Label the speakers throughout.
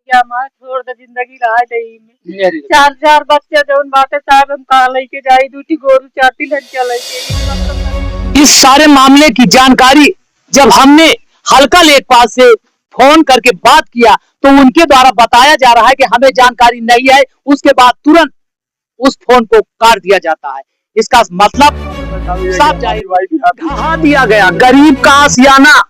Speaker 1: क्या मां छोड़ दे जिंदगी रहा दही में चार चार बच्चे जौन बाटे साहब हम कहा लेके जाई दूटी गोरू चाटी लन चले के
Speaker 2: इस सारे मामले की जानकारी जब हमने हल्का लेखपाल से फोन करके बात किया तो उनके द्वारा बताया जा रहा है कि हमें जानकारी नहीं है। उसके बाद तुरंत उस फोन को काट दिया जाता है। इसका मतलब साफ जाहिर ढहा दिया गया गरीब का आशियाना,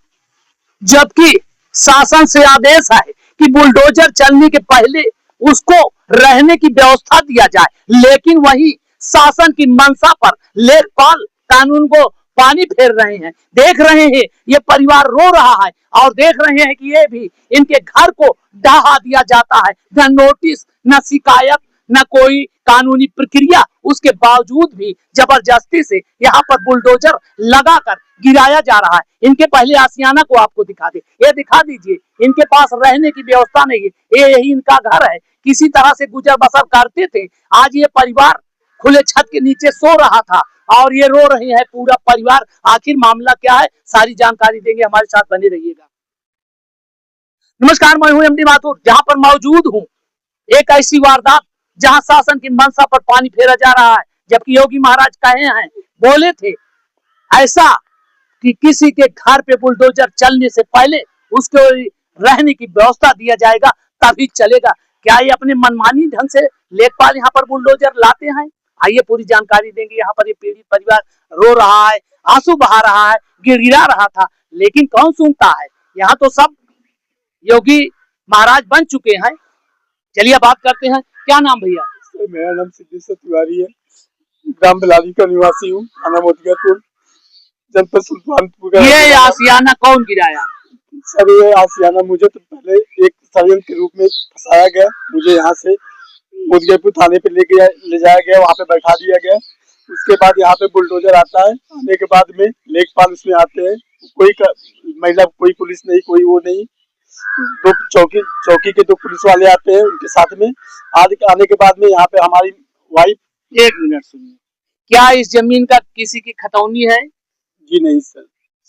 Speaker 2: जबकि शासन से आदेश है कि बुलडोजर चलने के पहले उसको रहने की व्यवस्था दिया जाए, लेकिन वही शासन की मंशा पर लेखपाल कानून को पानी फेर रहे हैं। देख रहे हैं ये परिवार रो रहा है और देख रहे हैं कि ये भी इनके घर को ढहा दिया जाता है। न नोटिस, न शिकायत, न कोई कानूनी प्रक्रिया, उसके बावजूद भी जबरदस्ती से यहाँ पर बुलडोजर लगाकर गिराया जा रहा है। इनके पहले आशियाना को आपको दिखा दे, ये दिखा दीजिए। इनके पास रहने की व्यवस्था नहीं है, ये यही इनका घर है। किसी तरह से गुजर बसर करते थे। आज ये परिवार खुले छत के नीचे सो रहा था और ये रो रहे हैं पूरा परिवार। आखिर मामला क्या है, सारी जानकारी देंगे, हमारे साथ बने रहिएगा। नमस्कार, मैं हूं एमडी माथुर, जहां पर मौजूद हूं एक ऐसी वारदात जहां शासन की मंशा पर पानी फेरा जा रहा है। जबकि योगी महाराज कहे हैं, बोले थे ऐसा कि किसी के घर पे बुलडोजर चलने से पहले उसको रहने की व्यवस्था दिया जाएगा, तभी चलेगा। क्या ये अपने मनमानी ढंग से लेखपाल यहाँ पर बुलडोजर लाते हैं? आइए पूरी जानकारी देंगे। यहाँ पर ये पीड़ित परिवार रो रहा है, आंसू बहा रहा है, गिड़गिड़ा रहा था, लेकिन कौन सुनता है। यहाँ तो सब योगी महाराज बन चुके हैं। चलिए बात करते हैं। क्या नाम भैया?
Speaker 3: मेरा नाम सिद्धेश्वर तिवारी है, ग्राम बिलारी का निवासी हूँ, थाना मोतियापुर, जनपद सुल्तानपुर का।
Speaker 2: ये आशियाना कौन गिराया?
Speaker 3: सर ये आशियाना मुझे तो पहले एक षड्यंत्र के रूप में फंसाया गया। मुझे यहाँ से मोतियापुर थाने पे ले जाया गया, वहाँ पे बैठा दिया गया। उसके बाद यहाँ पे बुलडोजर आता है। आने के बाद में लेखपाल उसमें आते हैं, कोई महिला, कोई पुलिस नहीं, कोई वो नहीं। दो चौकी के दो पुलिस वाले आते हैं उनके साथ में। आने के बाद में यहाँ पे हमारी वाइफ।
Speaker 2: एक मिनट सुनिए, क्या इस जमीन का किसी की खतौनी है?
Speaker 3: जी नहीं सर,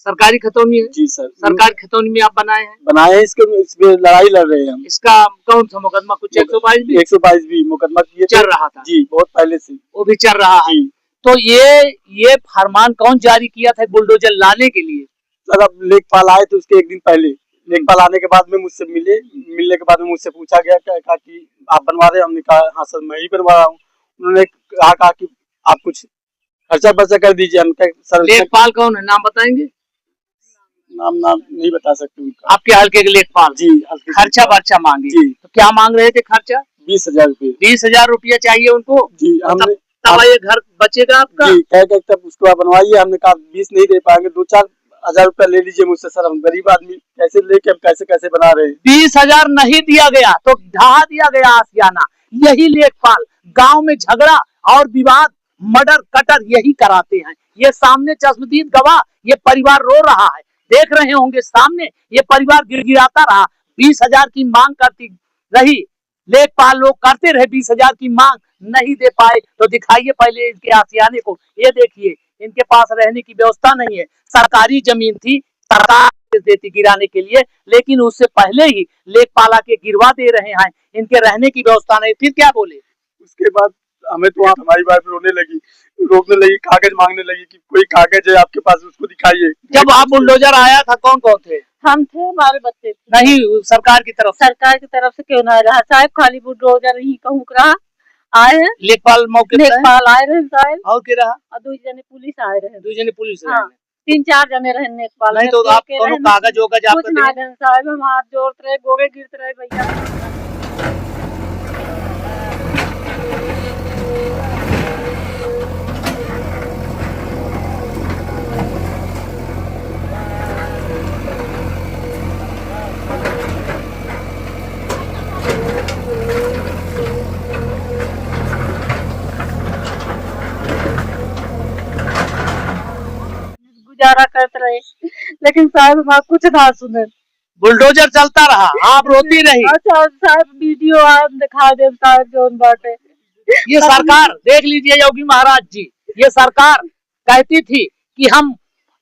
Speaker 2: सरकारी खतौनी है?
Speaker 3: जी सर,
Speaker 2: सरकारी खतौनी में आप बनाए हैं?
Speaker 3: बनाए हैं। इसमें लड़ाई लड़ रहे हैं हम।
Speaker 2: इसका कौन सा मुकदमा? कुछ
Speaker 3: 122 भी मुकदमा किए
Speaker 2: चल रहा था
Speaker 3: जी, बहुत पहले से
Speaker 2: वो भी चल रहा है। तो ये फरमान कौन जारी किया था बुलडोजर लाने के लिए?
Speaker 3: सर अब लेखपाल आए तो उसके एक दिन पहले लेखपाल आने के बाद में मुझसे मिलने के बाद में मुझसे पूछा गया कहा कि आप बनवा रहे हैं? हमने कहा हाँ सर मैं ही बनवा रहा हूँ। उन्होंने कहा कि आप कुछ खर्चा बर्चा कर दीजिए। हम सर
Speaker 2: लेखपाल कौन है, नाम बताएंगे?
Speaker 3: नाम नहीं बता सकते उनका।
Speaker 2: आपके हल्के के लेखपाल
Speaker 3: जी,
Speaker 2: खर्चा बर्चा मांगे
Speaker 3: जी।
Speaker 2: तो क्या मांग रहे थे? खर्चा
Speaker 3: 20,000 रुपये।
Speaker 2: 20,000 रुपया चाहिए उनको
Speaker 3: जी। हमने
Speaker 2: तब ये घर बचेगा आपका
Speaker 3: जी, तब उसको बनवाइए। हमने कहा 20 नहीं दे पाएंगे, 2-4 हजार रुपया ले लीजिए मुझसे। सर हम गरीब आदमी कैसे लेके हम कैसे बना रहे हैं।
Speaker 2: 20,000 नहीं दिया गया तो ढहा दिया गया आशियाना। यही लेखपाल गांव में झगड़ा और विवाद, मर्डर कटर यही कराते हैं। ये सामने चश्मदीद गवाह, ये परिवार रो रहा है, देख रहे होंगे सामने ये परिवार गिड़गिड़ाता रहा। 20,000 की मांग करती रही, लेखपाल लोग करते रहे, 20,000 की मांग नहीं दे पाए। तो दिखाइए पहले इनके आशियाने को, ये देखिए इनके पास रहने की व्यवस्था नहीं है। सरकारी जमीन थी, सरकार देती गिराने के लिए, लेकिन उससे पहले ही लेखपाल के गिरवा दे रहे हैं। इनके रहने की व्यवस्था नहीं। फिर क्या बोले?
Speaker 3: उसके बाद हमें तो हमारी वाइफ रोने लगी, कागज मांगने लगी कि कोई कागज है आपके पास, उसको दिखाइए।
Speaker 2: जब आप बुलडोजर आया था कौन कौन थे?
Speaker 1: हम थे, हमारे बच्चे थे।
Speaker 2: नहीं, सरकार की तरफ
Speaker 1: से क्यों ना रहा साहब, खाली बुलडोजर ही कहूँ रहा आए हैं।
Speaker 2: लेखपाल मौके
Speaker 1: लेखपाल आए रहे साहब,
Speaker 2: और क्या रहा?
Speaker 1: और 2 जने पुलिस आए रहे।
Speaker 2: 2 जने पुलिस
Speaker 1: हाँ, 3-4 जने रहे लेखपाल।
Speaker 2: नहीं तो आप कागज होगा
Speaker 1: कुछ ना दें साहब, हम हाथ जोड़ते रहे, गोगे गिरते रहे भैया। गुजारा करते रहे, लेकिन साहब हम कुछ ना सुने।
Speaker 2: बुलडोजर चलता रहा, आप रोती रही।
Speaker 1: अच्छा साहब वीडियो आप दिखा दे साहब जोन बाटे।
Speaker 2: ये सरकार देख लीजिए योगी महाराज जी, ये सरकार कहती थी कि हम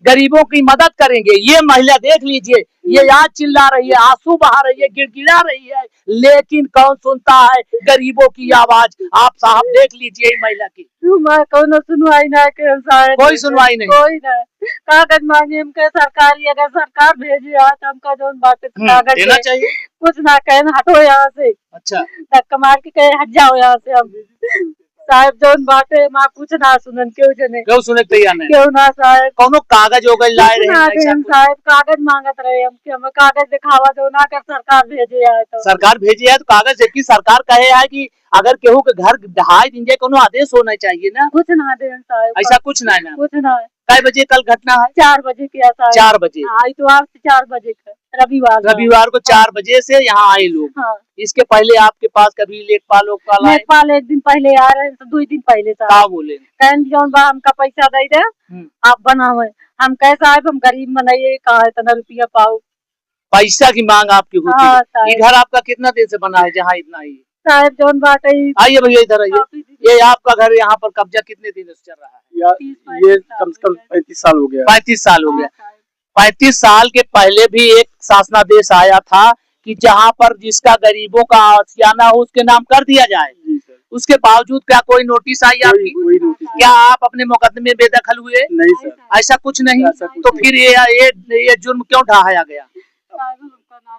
Speaker 2: गरीबों की मदद करेंगे। ये महिला देख लीजिए, ये यहाँ चिल्ला रही है, आंसू बहा रही है, गिड़गिड़ा रही है, लेकिन कौन सुनता है गरीबों की आवाज। आप साहब देख लीजिए महिला की,
Speaker 1: कौन सुनवाई ना के साहब,
Speaker 2: कोई सुनवाई नहीं,
Speaker 1: कोई ना कागज मांगे हमके सरकारी, अगर सरकार भेजी है तो हमका जो बात कागज
Speaker 2: देना चाहिए,
Speaker 1: कुछ ना कहना, हटो यहाँ से।
Speaker 2: अच्छा,
Speaker 1: धक्का मार के कहे हट जाओ यहाँ से। हम साहब जोन बाटे माँ कुछ ना सुनन, क्यों जने
Speaker 2: क्यों सुने तैयार नहीं,
Speaker 1: क्यों ना साहब,
Speaker 2: कोनो कागज हो गए लाए रहे हैं,
Speaker 1: हम साहब कागज मांगत रहे हम कि हमें कागज दिखावा दो ना, कर सरकार भेजे है तो
Speaker 2: सरकार भेजी है तो कागज, जबकि सरकार कहे है कि अगर केहू के घर ढहाई दिन कोनो आदेश होना चाहिए ना,
Speaker 1: कुछ ना दे साहब,
Speaker 2: ऐसा कुछ ना है ना।
Speaker 1: कुछ ना है।
Speaker 2: कई बजे कल घटना है?
Speaker 1: 4 बजे किया साहब,
Speaker 2: 4 बजे,
Speaker 1: इतवार से 4 बजे का,
Speaker 2: रविवार को 4 बजे से यहाँ आए लोग।
Speaker 1: हाँ।
Speaker 2: इसके पहले आपके पास कभी लेखपाल
Speaker 1: लेखपाल एक दिन पहले आ रहे हैं, 2 दिन पहले
Speaker 2: साहब बोले
Speaker 1: कहन जौन बा हमका पैसा दे दे आप बनावे। हम कैसा है, हम गरीब मनाइए, कहा इतना रुपया पाओ,
Speaker 2: पैसा की मांग आपकी होती
Speaker 1: हाँ,
Speaker 2: है। ये घर आपका कितना दिन से बना है जहाँ इतना ही
Speaker 1: साहब जोन बात है?
Speaker 2: आइए भैया इधर आइए, ये आपका घर यहाँ पर कब्जा कितने दिन से चल रहा है?
Speaker 3: ये कम से कम 35 साल हो गया।
Speaker 2: 35 साल हो गया। 35 साल के पहले भी एक शासनादेश आया था कि जहाँ पर जिसका गरीबों का आशियाना हो उसके नाम कर दिया जाए। उसके बावजूद क्या कोई नोटिस आई आपकी?
Speaker 3: कोई नोटिस।
Speaker 2: क्या आप अपने मुकदमे बेदखल हुए?
Speaker 3: नहीं सर,
Speaker 2: ऐसा कुछ नहीं। तो फिर ये जुर्म क्यों ढाया गया?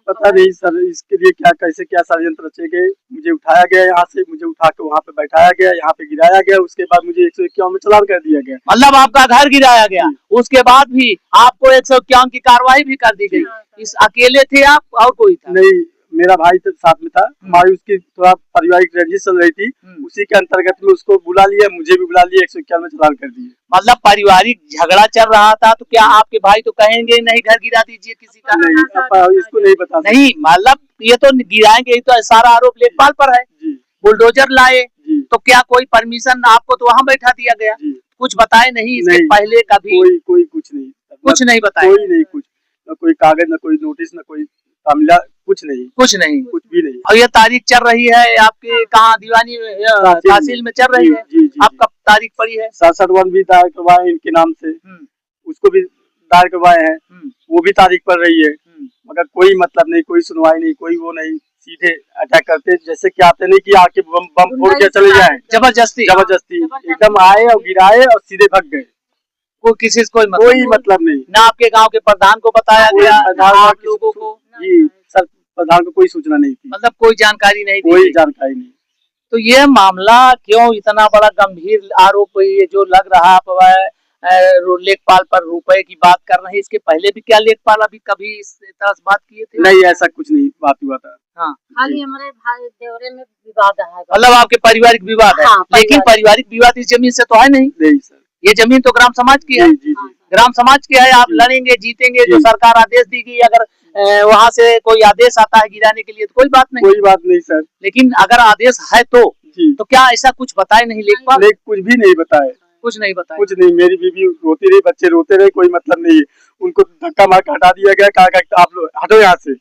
Speaker 3: पता नहीं सर, इसके लिए क्या कैसे क्या षड्यंत्र रचे गए। मुझे उठाया गया यहाँ से, मुझे उठा के वहाँ पे बैठाया गया, यहाँ पे गिराया गया, उसके बाद मुझे 151 में चालान कर दिया गया।
Speaker 2: मतलब आपका घर गिराया गया, उसके बाद भी आपको 151 की कार्रवाई भी कर दी गई। इस अकेले थे आप और कोई था?
Speaker 3: नहीं, मेरा भाई तो साथ में था। हमारी उसकी थोड़ा पारिवारिक रंजिश चल रही थी, उसी के अंतर्गत में उसको बुला लिया, मुझे भी बुला लिया, 151 में चालान कर दिए।
Speaker 2: मतलब पारिवारिक झगड़ा चल रहा था, तो क्या आपके भाई तो कहेंगे नहीं घर गिरा दीजिए किसी का?
Speaker 3: नहीं, इसको नहीं पता।
Speaker 2: नहीं, मतलब ये तो गिराएंगे ही, तो सारा आरोप लेखपाल पर है। बुलडोजर लाए तो क्या कोई परमिशन आपको तो वहाँ बैठा दिया गया? कुछ बताए नहीं इसके पहले कभी?
Speaker 3: कोई कुछ नहीं,
Speaker 2: कुछ नहीं बताया,
Speaker 3: कोई नहीं, कुछ न कोई कागज, न कोई नोटिस, न कोई मामला, कुछ नहीं,
Speaker 2: कुछ नहीं,
Speaker 3: कुछ भी नहीं।
Speaker 2: और ये तारीख चल रही है आपके कहाँ? दीवानी तहसील में चल रही है। आप कब तारीख पड़ी है?
Speaker 3: 67 भी दायर करवाए इनके नाम से, उसको भी दायर करवाए हैं, वो भी तारीख पड़ रही है, मगर कोई मतलब नहीं, कोई सुनवाई नहीं, कोई वो नहीं। सीधे अटैक करते, जैसे कि आते नहीं कि आके बम फोड़ के चले जाए, जबरदस्ती एकदम आए और गिराए और सीधे भाग गए।
Speaker 2: कोई किसी से कोई
Speaker 3: मतलब नहीं।
Speaker 2: ना आपके गांव के प्रधान को बताया गया, आप लोगों को?
Speaker 3: जी सर, प्रधान को कोई सूचना नहीं थी,
Speaker 2: मतलब कोई जानकारी नहीं थी?
Speaker 3: कोई जानकारी नहीं।
Speaker 2: तो ये मामला क्यों इतना बड़ा गंभीर आरोप ये जो लग रहा है, लेखपाल पर रुपए की बात कर रहे हैं, इसके पहले भी क्या लेखपाल अभी कभी इस तरह से बात किए थे?
Speaker 3: नहीं, ऐसा कुछ नहीं बात हुआ था।
Speaker 2: हाँ,
Speaker 1: खाली हमारे भाई देवरे में विवाद है,
Speaker 2: मतलब आपके पारिवारिक विवाद है।
Speaker 1: हाँ,
Speaker 2: लेकिन पारिवारिक विवाद इस जमीन से तो है नहीं?
Speaker 3: नहीं सर,
Speaker 2: ये जमीन तो ग्राम समाज की है। ग्राम समाज की है, आप लड़ेंगे जीतेंगे, जो सरकार आदेश देगी, अगर वहाँ से कोई आदेश आता है गिराने के लिए तो कोई बात नहीं।
Speaker 3: कोई बात नहीं सर,
Speaker 2: लेकिन अगर आदेश है तो क्या ऐसा कुछ बताए नहीं लेखपाल?
Speaker 3: कुछ भी नहीं बताए,
Speaker 2: कुछ नहीं बताया,
Speaker 3: कुछ नहीं। मेरी बीवी रोती रही, बच्चे रोते रहे, कोई मतलब नहीं है। उनको धक्का मार के हटा दिया गया, कहा आप लोग हटो यहाँ से।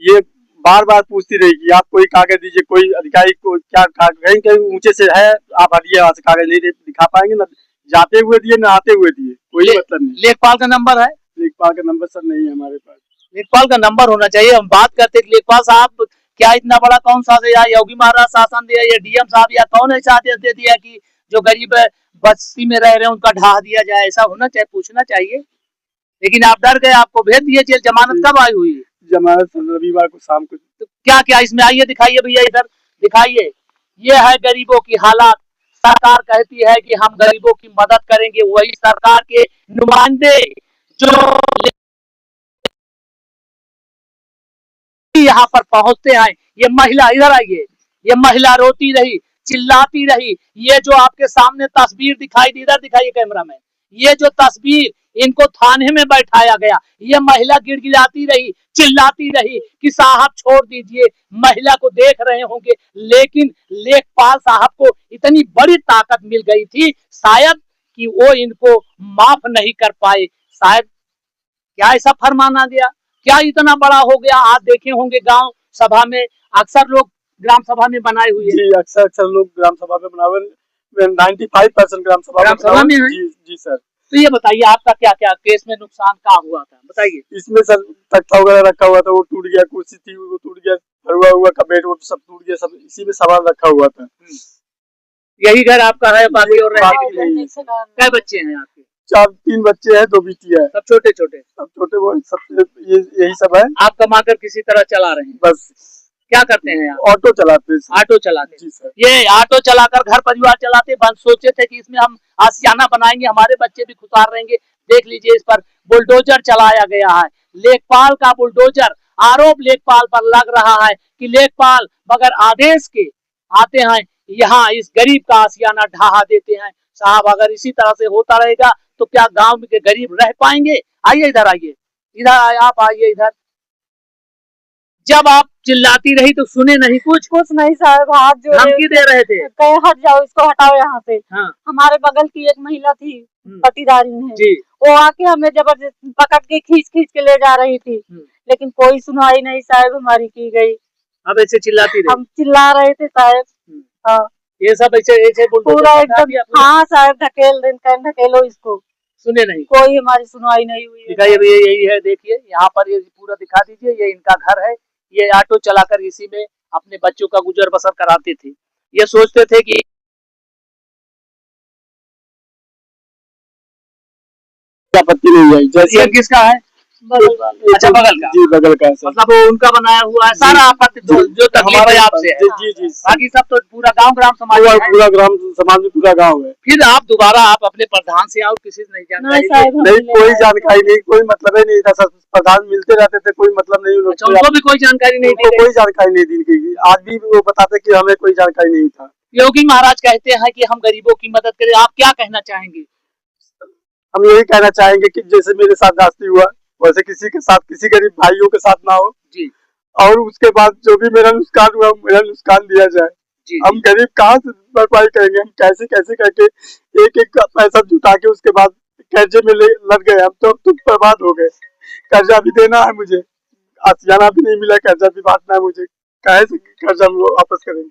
Speaker 3: ये बार बार पूछती रही कि आप कोई कागज दीजिए, कोई अधिकारी को क्या कहीं ऊंचे से है, आप हटिए वहाँ से, कागज नहीं दिखा पाएंगे, न जाते हुए दिए न आते हुए दिए, कोई मतलब नहीं।
Speaker 2: लेखपाल का नंबर है?
Speaker 3: लेखपाल का नंबर सर नहीं है हमारे पास।
Speaker 2: लेखपाल का नंबर होना चाहिए। हम बात करते लेखपाल साहब क्या इतना बड़ा कौन सा या योगी महाराज शासन दिया या डीएम साहब या कौन ऐसा आदेश दे दिया कि जो गरीब बस्ती में रह रहे हैं उनका ढहा दिया जाए? ऐसा होना चाहिए, पूछना चाहिए। लेकिन आप डर गए, आपको भेज दिए जेल। जमानत कब आई हुई?
Speaker 3: जमानत रविवार को शाम को।
Speaker 2: तो क्या क्या इसमें? आइए दिखाइए भैया, इधर दिखाइए। ये है गरीबों की हालात। सरकार कहती है कि हम गरीबों की मदद करेंगे, वही सरकार के नुमाइंदे जो यहाँ पर पहुंचते हैं। ये महिला, इधर आइए, ये महिला रोती रही, चिल्लाती रही। ये जो आपके सामने तस्वीर दिखाई दी, इधर दिखाइए कैमरा में, ये जो तस्वीर, इनको थाने में बैठाया गया। ये महिला गिड़गिड़ाती रही, चिल्लाती रही कि साहब छोड़ दीजिए। महिला को देख रहे होंगे, लेकिन लेखपाल साहब को इतनी बड़ी ताकत मिल गई थी शायद कि वो इनको माफ नहीं कर पाए। शायद क्या ऐसा फरमान आ गया, क्या इतना बड़ा हो गया? आप देखे होंगे गांव सभा में, अक्सर लोग ग्राम सभा में बनाए हुए हैं।
Speaker 3: जी, अक्सर लोग ग्राम सभा में बनाए, 95% ग्राम सभा में
Speaker 2: जी
Speaker 3: सर।
Speaker 2: तो ये बताइए आपका क्या क्या केस में नुकसान क्या हुआ था, बताइए।
Speaker 3: इसमें सर तख्ता वगैरह रखा हुआ था, वो टूट गया, कुर्सी थी वो टूट गया, भरुआ हुआ का बेड वो सब टूट गया, सब इसी में सामान रखा हुआ था।
Speaker 2: यही घर आपका है, बाकी और रहने के लिए?
Speaker 1: नहीं।
Speaker 2: क्या बच्चे हैं आपके?
Speaker 3: 3 बच्चे हैं, 2 बेटियां हैं।
Speaker 2: सब छोटे छोटे?
Speaker 3: सब छोटे, वो सब यही सब है।
Speaker 2: आप कमाकर किसी तरह चला रहे हैं?
Speaker 3: बस।
Speaker 2: क्या करते हैं आप?
Speaker 3: ऑटो चलाते हैं।
Speaker 2: ऑटो चलाते?
Speaker 3: जी सर।
Speaker 2: ये ऑटो चलाकर घर परिवार चलाते, बस सोचे थे कि इसमें हम आशियाना बनाएंगे, हमारे बच्चे भी खुशाल रहेंगे। देख लीजिए, इस पर बुलडोजर चलाया गया है, लेखपाल का बुलडोजर। आरोप लेखपाल पर लग रहा है कि लेखपाल बगैर आदेश के आते हैं, यहाँ इस गरीब का आशियाना ढहा देते हैं। साहब, अगर इसी तरह से होता रहेगा तो क्या गांव के गरीब रह पाएंगे? आइए इधर, आइए इधर, आप आइए इधर। जब आप चिल्लाती रही तो सुने नहीं? कुछ
Speaker 1: नहीं साहब, हाथ जोड़े,
Speaker 2: धमकी दे रहे थे?
Speaker 1: कहे हट जाओ, इसको हटाओ यहाँ से।
Speaker 2: हाँ।
Speaker 1: हमारे बगल की एक महिला थी, पटीदारी है
Speaker 2: जी,
Speaker 1: वो आके हमें जबरदस्ती पकड़ के खींच खींच के ले जा रही थी, लेकिन कोई सुनवाई नहीं साहब हमारी की गई।
Speaker 2: अब ऐसे चिल्लाती रही?
Speaker 1: हम चिल्ला रहे थे साहब। हाँ,
Speaker 2: ये सब ऐसे
Speaker 1: पूरा एकदम। हाँ साहब, ढकेल ढकेलो इसको,
Speaker 2: सुने नहीं?
Speaker 1: कोई हमारी सुनवाई नहीं हुई।
Speaker 2: दिखाइए, यही है, देखिए यहाँ पर, ये पूरा दिखा दीजिए। ये इनका घर है, ये ऑटो चलाकर इसी में अपने बच्चों का गुजर बसर कराते थे। ये सोचते थे कि
Speaker 3: आपत्ति नहीं आई। जैसे
Speaker 2: ये किसका है? अच्छा, बगल का?
Speaker 3: जी, बगल का है सर।
Speaker 2: मतलब वो उनका बनाया हुआ है सारा आपत्ति, जो तकलीफ है आपसे है।
Speaker 3: जी जी।
Speaker 2: बाकी सब तो पूरा गांव ग्राम समाज है।
Speaker 3: पूरा ग्राम समाज में पूरा गांव है।
Speaker 2: फिर आप दोबारा आप अपने प्रधान से और किसी से नहीं जानकारी?
Speaker 3: नहीं, कोई जानकारी नहीं, कोई मतलब ही नहीं था सर। प्रधान मिलते रहते थे, कोई मतलब नहीं।
Speaker 2: अच्छा, उनको भी कोई जानकारी नहीं दी?
Speaker 3: कोई जानकारी नहीं दी गई। आज भी वो बताते कि हमें कोई जानकारी नहीं था।
Speaker 2: योगी महाराज कहते हैं कि हम गरीबों की मदद करें, आप क्या कहना चाहेंगे?
Speaker 3: हम यही कहना चाहेंगे कि जैसे मेरे साथ जास्ती हुआ, वैसे किसी के साथ, किसी गरीब भाइयों के साथ ना हो
Speaker 2: जी।
Speaker 3: और उसके बाद जो भी मेरा नुकसान हुआ, मेरा नुकसान दिया जाए जी। हम गरीब कहाँ से भरपाई करेंगे? हम कैसे कैसे करके एक एक पैसा जुटा के उसके बाद कर्जे में लग गए। हम तो बर्बाद हो गए। कर्जा भी देना है मुझे, आशियाना भी नहीं मिला, कर्जा भी बांटना है मुझे। कैसे कर्जा हम वापस करेंगे?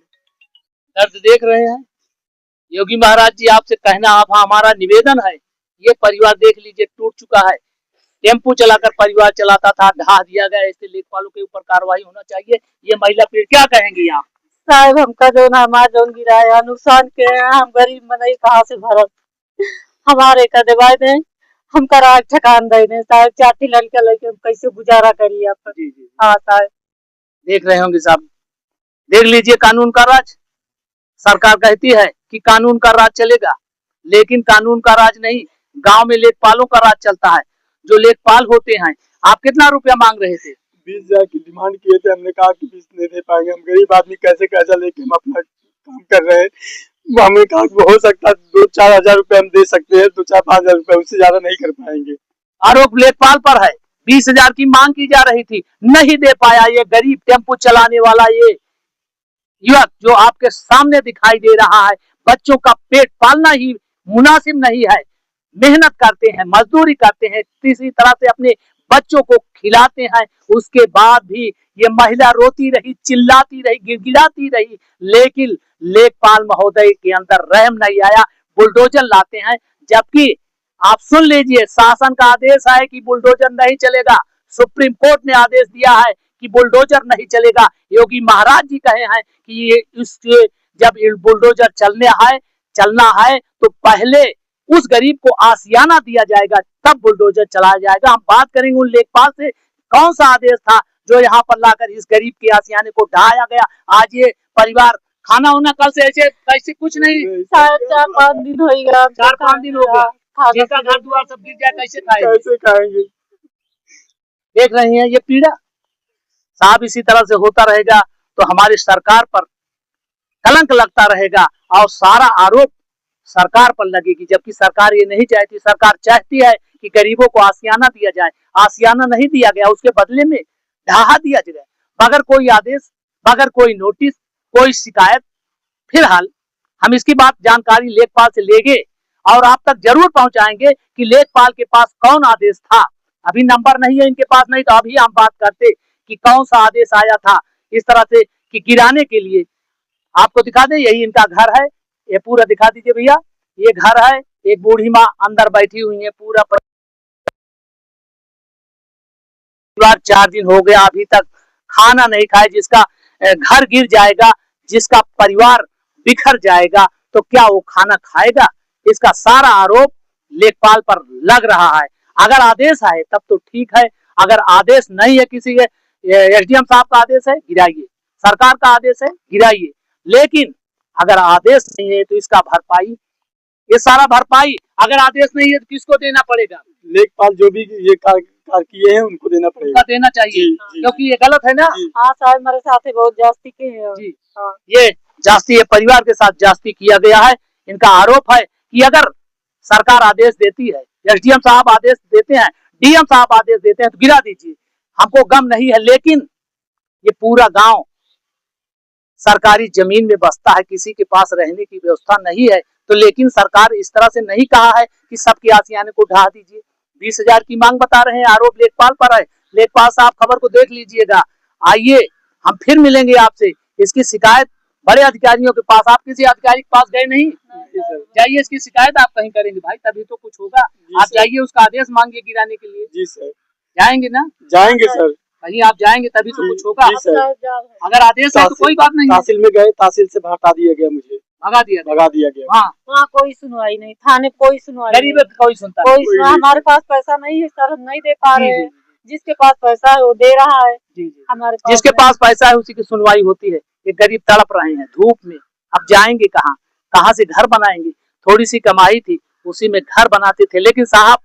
Speaker 2: दर्द देख रहे हैं योगी महाराज जी, आपसे कहना, आप हमारा निवेदन है, ये परिवार देख लीजिए टूट चुका है। टेम्पू चलाकर परिवार चलाता था, ढहा दिया गया। ऐसे लेखपालों के ऊपर कार्रवाई होना चाहिए। ये महिला पीड़ित, क्या कहेंगी आप?
Speaker 1: साहब, हमका जो ना हमारा जो गिराया नुकसान के, हम गरीब मनई कहाँ से भरत? हमारे का दवाई दें, हम करा ठकान दे साहब। 4 लड़के लेके हम कैसे गुजारा करिए आप?
Speaker 2: जी जी।
Speaker 1: हाँ साहब,
Speaker 2: देख रहे होंगे साहब, देख लीजिए कानून का राज। सरकार कहती है कि कानून का राज चलेगा, लेकिन कानून का राज नहीं, गांव में लेखपालों का राज चलता है। जो लेखपाल होते हैं, आप कितना रुपया मांग रहे थे?
Speaker 3: 20,000 की डिमांड किए थे। हमने कहा कि 20 नहीं दे पाएंगे, हम गरीब आदमी कैसे कर्जा लेके हम अपना काम कर रहे हैं। हमने कहा कि हो सकता है 2-4 हजार रुपए हम दे सकते हैं, 2-4-5 हजार रुपए, उससे ज्यादा नहीं कर पाएंगे।
Speaker 2: आरोप लेखपाल पर है। 20,000 की मांग की जा रही थी, नहीं दे पाया। ये गरीब टेम्पो चलाने वाला ये युवक जो आपके सामने दिखाई दे रहा है, बच्चों का पेट पालना ही मुनासिब नहीं है। मेहनत करते हैं, मजदूरी करते हैं, किसी तरह से अपने बच्चों को खिलाते हैं। उसके बाद भी ये महिला रोती रही, चिल्लाती रही, गिड़गिड़ाती रही, लेकिन लेखपाल महोदय के अंदर रहम नहीं आया। बुलडोजर लाते हैं, जबकि आप सुन लीजिए, शासन का आदेश है कि बुलडोजर नहीं चलेगा। सुप्रीम कोर्ट ने आदेश दिया है कि बुलडोजर नहीं चलेगा। योगी महाराज जी कहे हैं कि ये इसके जब बुलडोजर चलना है तो पहले उस गरीब को आशियाना दिया जाएगा, तब बुलडोजर चलाया जाएगा। हम बात करेंगे उन लेखपाल से, कौन सा आदेश था जो यहाँ पर लाकर इस गरीब के आशियाने को ढहाया गया। आज ये परिवार खाना होना कल से ऐसे कुछ नहीं,
Speaker 1: 4-5 दिन हो गया,
Speaker 2: 4-5 दिन हो गया। जिसका घर द्वार सब गिर जाए, कैसे
Speaker 3: खाएंगे?
Speaker 2: देख रहे हैं ये पीड़ा साहब। इसी तरह से होता रहेगा तो हमारी सरकार पर कलंक लगता रहेगा और सारा आरोप सरकार पर लगेगी, जबकि सरकार ये नहीं चाहती। सरकार चाहती है कि गरीबों को आशियाना दिया जाए। आशियाना नहीं दिया गया, उसके बदले में ढहा दिया जाए, बगैर कोई आदेश, बगैर कोई नोटिस, कोई शिकायत। फिलहाल हम इसकी बात जानकारी लेखपाल से लेंगे और आप तक जरूर पहुंचाएंगे कि लेखपाल के पास कौन आदेश था। अभी नंबर नहीं है इनके पास, नहीं तो अभी हम बात करते कि कौन सा आदेश आया था इस तरह से कि गिराने के लिए। आपको दिखा दे, यही इनका घर है, ये पूरा दिखा दीजिए भैया। ये घर है, एक बूढ़ी माँ अंदर बैठी हुई है, पूरा परिवार 4 दिन हो गया अभी तक खाना नहीं खाए, जिसका घर गिर जाएगा, जिसका परिवार बिखर जाएगा, तो क्या वो खाना खाएगा? इसका सारा आरोप लेखपाल पर लग रहा है। अगर आदेश आए तब तो ठीक है, अगर आदेश नहीं है, किसी एसडीएम साहब का आदेश है गिराइए, सरकार का आदेश है गिराइए, लेकिन अगर आदेश नहीं है तो इसका भरपाई, ये सारा भरपाई अगर आदेश नहीं है तो किसको देना पड़ेगा?
Speaker 3: लेखपाल जो भी ये कार्य किए हैं उनको देना पड़ेगा,
Speaker 2: देना चाहिए, क्योंकि ये गलत है ना।
Speaker 1: हाँ साहब, हमारे साथ बहुत जास्ती की है
Speaker 2: जी।
Speaker 1: हाँ।
Speaker 2: ये जास्ती, ये परिवार के साथ जास्ती किया गया है। इनका आरोप है कि अगर सरकार आदेश देती है, एसडीएम साहब आदेश देते हैं, डीएम साहब आदेश देते हैं तो गिरा दीजिए, हमको गम नहीं है, लेकिन ये पूरा गांव सरकारी जमीन में बसता है, किसी के पास रहने की व्यवस्था नहीं है, तो लेकिन सरकार इस तरह से नहीं कहा है कि सबके आशियाने को ढहा दीजिए। 20,000 की मांग बता रहे हैं, आरोप लेखपाल पर है। लेखपाल साहब खबर को देख लीजिएगा, आइए हम फिर मिलेंगे आपसे। इसकी शिकायत बड़े अधिकारियों के पास, आप किसी अधिकारी के पास गए नहीं? जाइए, इसकी शिकायत आप कहीं करेंगे भाई, तभी तो कुछ होगा। आप जाइए, उसका आदेश मांगिए गिराने के लिए।
Speaker 3: जी सर।
Speaker 2: जाएंगे ना?
Speaker 3: जाएंगे सर,
Speaker 2: कहीं आप जाएंगे तभी तो कुछ होगा। अगर आदेश है तो कोई बात नहीं।
Speaker 3: तहसील में गए, तहसील से हटा दिया गया, मुझे भगा दिया गया।
Speaker 1: वहाँ कोई सुनवाई नहीं, थाने कोई सुनवाई,
Speaker 2: गरीब कोई सुनता,
Speaker 1: कोई हमारे पास पैसा नहीं है सर, हम नहीं दे पा रहे हैं। जिसके पास पैसा है वो दे रहा है, हमारे पास
Speaker 2: जिसके पास पैसा है उसी की सुनवाई होती है। ये गरीब तड़प रहे हैं धूप में, अब जाएंगे कहाँ, कहाँ से घर बनाएंगे? थोड़ी सी कमाई थी, उसी में घर बनाते थे, लेकिन साहब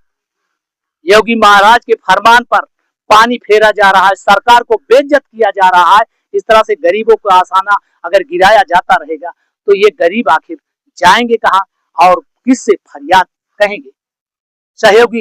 Speaker 2: योगी महाराज के फरमान पर पानी फेरा जा रहा है, सरकार को बेइज्जत किया जा रहा है। इस तरह से गरीबों को आसाना अगर गिराया जाता रहेगा तो ये गरीब आखिर जाएंगे कहाँ और किससे फरियाद कहेंगे? सहयोगी